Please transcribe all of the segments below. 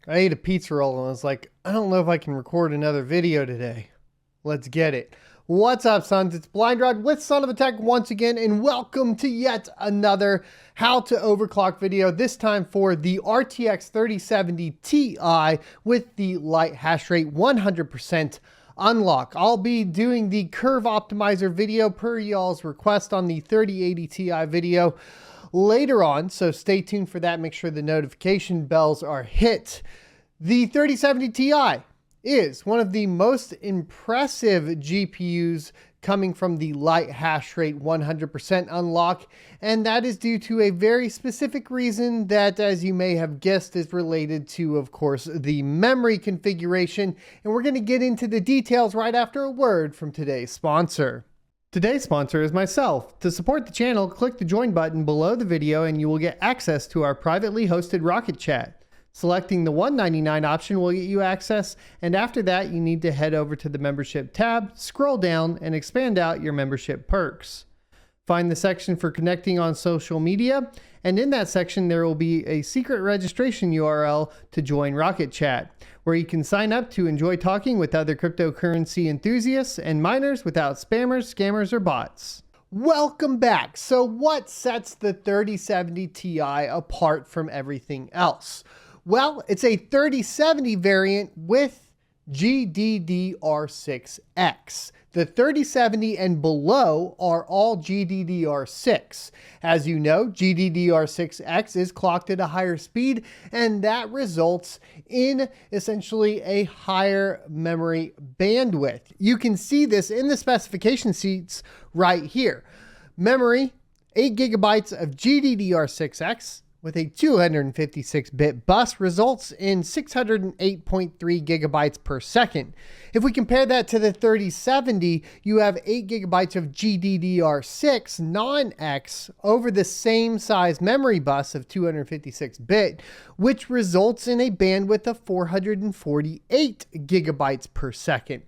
I ate a pizza roll and I was like, I don't know if I can record another video today. Let's get it. What's up, sons? It's Blind Rod with Son of a Tech once again, and welcome to yet another how to overclock video, this time for the RTX 3070 Ti with the light hash rate 100% unlock. I'll be doing the curve optimizer video per y'all's request on the 3080 Ti video later on, so stay tuned for that. Make sure the notification bells are hit. The 3070 Ti is one of the most impressive GPUs coming from the light hash rate 100% unlock, and that is due to a very specific reason that, as you may have guessed, is related to, of course, the memory configuration, and we're going to get into the details right after a word from today's sponsor. Today's sponsor is myself. To support the channel, click the join button below the video and you will get access to our privately hosted Rocket Chat. Selecting the $1.99 option will get you access, and after that you need to head over to the membership tab, scroll down, and expand out your membership perks. Find the section for connecting on social media, and in that section there will be a secret registration URL to join Rocket Chat, where you can sign up to enjoy talking with other cryptocurrency enthusiasts and miners without spammers, scammers, or bots. Welcome back. So what sets the 3070 Ti apart from everything else? Well, it's a 3070 variant with GDDR6X. The 3070 and below are all GDDR6. As you know, GDDR6X is clocked at a higher speed, and that results in essentially a higher memory bandwidth. You can see this in the specification sheets right here. Memory, 8 gigabytes of GDDR6X, with a 256-bit bus results in 608.3 gigabytes per second. If we compare that to the 3070, you have 8 gigabytes of GDDR6 non-X over the same size memory bus of 256-bit, which results in a bandwidth of 448 gigabytes per second.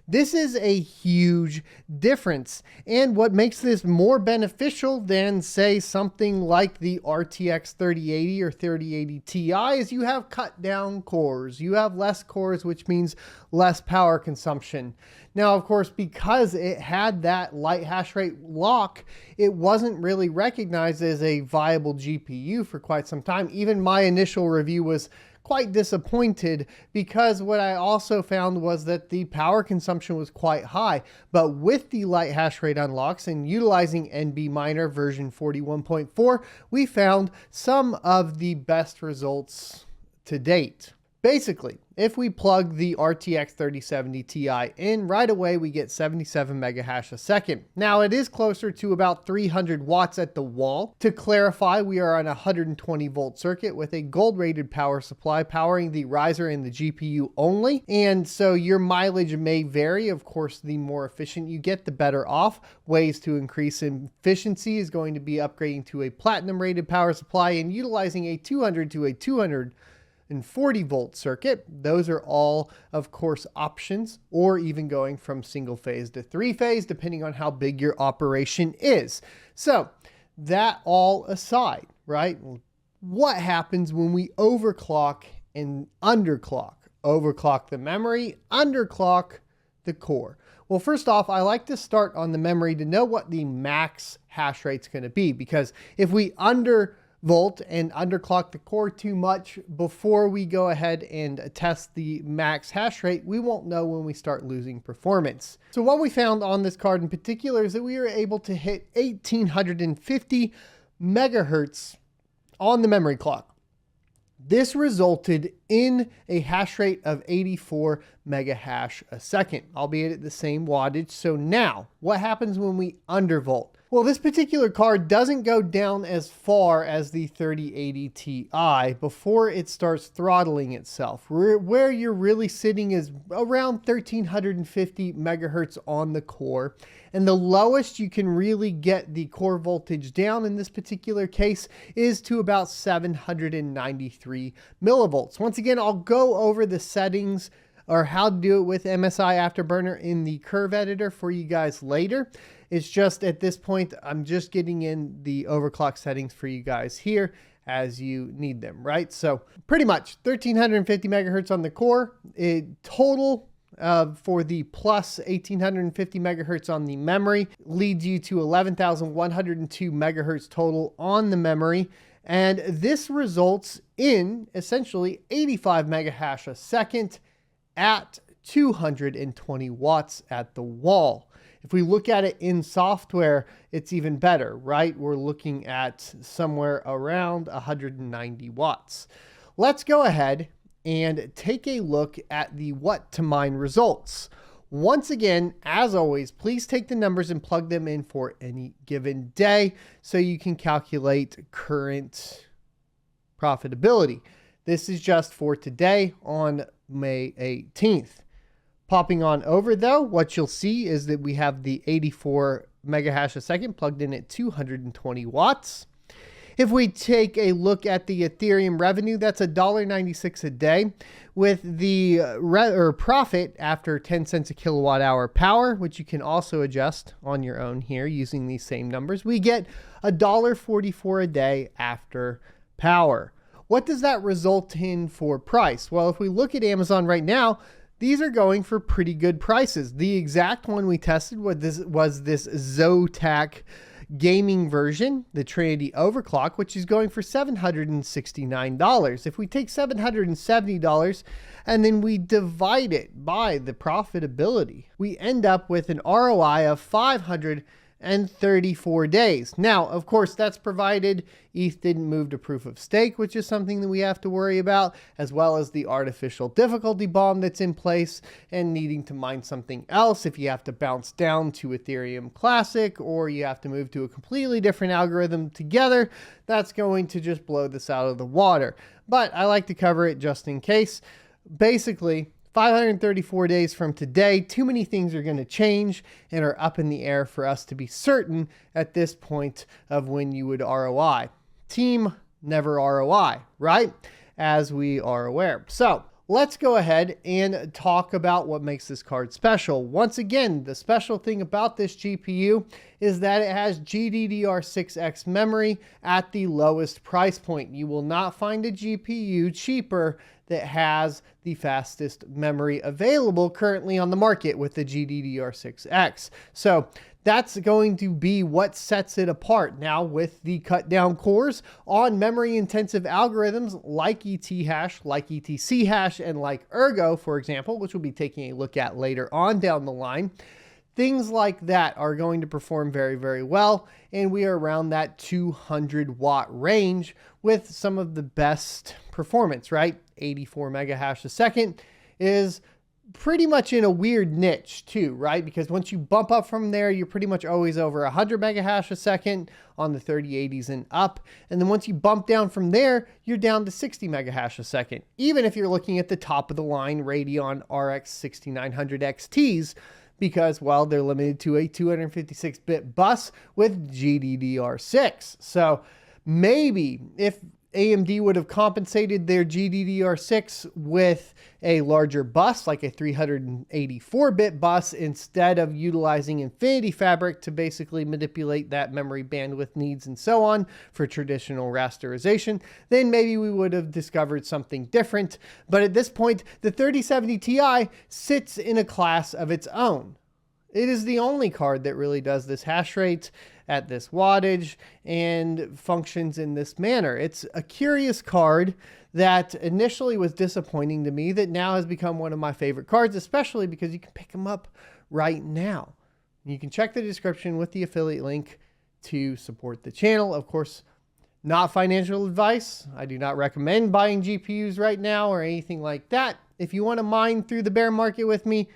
This is a huge difference, and what makes this more beneficial than, say, something like the RTX 3080 or 3080 Ti is you have cut down cores. You have less cores, which means less power consumption. Now, of course, because it had that light hash rate lock, it wasn't really recognized as a viable GPU for quite some time. Even my initial review was quite disappointed, because what I also found was that the power consumption was quite high. But with the light hash rate unlocks and utilizing NB Miner version 41.4, we found some of the best results to date. Basically, if we plug the RTX 3070 Ti in, right away we get 77 mega hash a second. Now it is closer to about 300 watts at the wall. To clarify, we are on a 120 volt circuit with a gold rated power supply powering the riser and the GPU only. And so your mileage may vary. Of course, the more efficient you get, the better off. Ways to increase efficiency is going to be upgrading to a platinum rated power supply and utilizing a 200 to a 240 volt circuit. Those are all, of course, options, or even going from single phase to 3-phase, depending on how big your operation is. So that all aside, right? What happens when we overclock and underclock? Overclock the memory, underclock the core. Well, first off, I like to start on the memory to know what the max hash rate's going to be, because if we undervolt and underclock the core too much before we go ahead and test the max hash rate, we won't know when we start losing performance. So what we found on this card in particular is that we were able to hit 1850 megahertz on the memory clock. This resulted in a hash rate of 84 mega hash a second, albeit at the same wattage. So now, what happens when we undervolt? Well, this particular card doesn't go down as far as the 3080 Ti before it starts throttling itself. Where you're really sitting is around 1350 megahertz on the core. And the lowest you can really get the core voltage down in this particular case is to about 793 millivolts. Once again, I'll go over the settings or how to do it with MSI Afterburner in the curve editor for you guys later. It's just at this point, I'm just getting in the overclock settings for you guys here as you need them, right? So pretty much 1350 megahertz on the core. Total for the plus 1850 megahertz on the memory leads you to 11,102 megahertz total on the memory. And this results in essentially 85 mega hash a second at 220 watts at the wall. If we look at it in software, it's even better, right? We're looking at somewhere around 190 watts. Let's go ahead and take a look at the what to mine results. Once again, as always, please take the numbers and plug them in for any given day so you can calculate current profitability. This is just for today on May 18th. Popping on over though, what you'll see is that we have the 84 mega hash a second plugged in at 220 watts. If we take a look at the Ethereum revenue, that's $1.96 a day, with the profit after 10 cents a kilowatt hour power, which you can also adjust on your own here using these same numbers. We get $1.44 a day after power. What does that result in for price? Well, if we look at Amazon right now, these are going for pretty good prices. The exact one we tested was this ZOTAC gaming version, the Trinity Overclock, which is going for $769. If we take $770 and then we divide it by the profitability, we end up with an ROI of 534 days. Now, of course, that's provided ETH didn't move to proof of stake, which is something that we have to worry about, as well as the artificial difficulty bomb that's in place and needing to mine something else if you have to bounce down to Ethereum Classic or you have to move to a completely different algorithm together. That's going to just blow this out of the water. But I like to cover it just in case. Basically, 534 days from today, too many things are going to change and are up in the air for us to be certain at this point of when you would ROI. Team never ROI, right? As we are aware. So let's go ahead and talk about what makes this card special. Once again, the special thing about this GPU is that it has GDDR6X memory at the lowest price point. You will not find a GPU cheaper that has the fastest memory available currently on the market with the GDDR6X. So that's going to be what sets it apart. Now with the cut down cores on memory intensive algorithms like ETH hash, like ETC hash, and like Ergo, for example, which we'll be taking a look at later on down the line, things like that are going to perform very, very well. And we are around that 200 watt range with some of the best performance, right? 84 mega hash a second is pretty much in a weird niche too, right? Because once you bump up from there, you're pretty much always over 100 mega hash a second on the 3080s and up. And then once you bump down from there, you're down to 60 mega hash a second. Even if you're looking at the top of the line Radeon RX 6900 XTs, because, well, they're limited to a 256-bit bus with GDDR6. So maybe if AMD would have compensated their GDDR6 with a larger bus, like a 384-bit bus, instead of utilizing Infinity Fabric to basically manipulate that memory bandwidth needs and so on for traditional rasterization, then maybe we would have discovered something different. But at this point, the 3070 Ti sits in a class of its own. It is the only card that really does this hash rate at this wattage and functions in this manner. It's a curious card that initially was disappointing to me that now has become one of my favorite cards, especially because you can pick them up right now. You can check the description with the affiliate link to support the channel. Of course, not financial advice. I do not recommend buying GPUs right now or anything like that. If you want to mine through the bear market with me,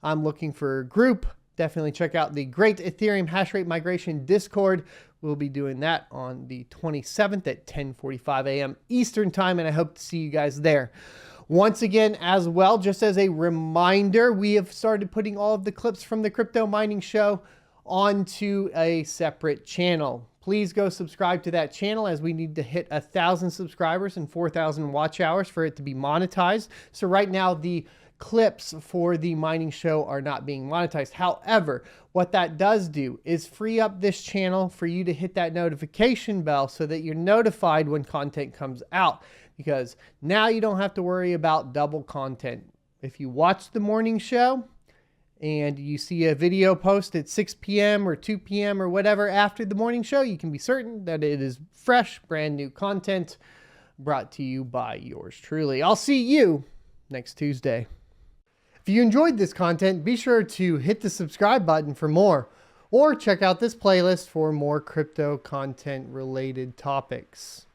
I'm looking for a group. Definitely check out the Great Ethereum Hashrate Migration Discord. We'll be doing that on the 27th at 10:45 a.m. Eastern Time, and I hope to see you guys there. Once again, as well, just as a reminder, we have started putting all of the clips from the Crypto Mining Show onto a separate channel. Please go subscribe to that channel, as we need to hit 1,000 subscribers and 4,000 watch hours for it to be monetized. So right now, the clips for the mining show are not being monetized. However, what that does do is free up this channel for you to hit that notification bell so that you're notified when content comes out, because now you don't have to worry about double content. If you watch the morning show and you see a video post at 6 p.m. or 2 p.m. or whatever after the morning show, you can be certain that it is fresh, brand new content brought to you by yours truly. I'll see you next Tuesday. If you enjoyed this content, be sure to hit the subscribe button for more, or check out this playlist for more crypto content related topics.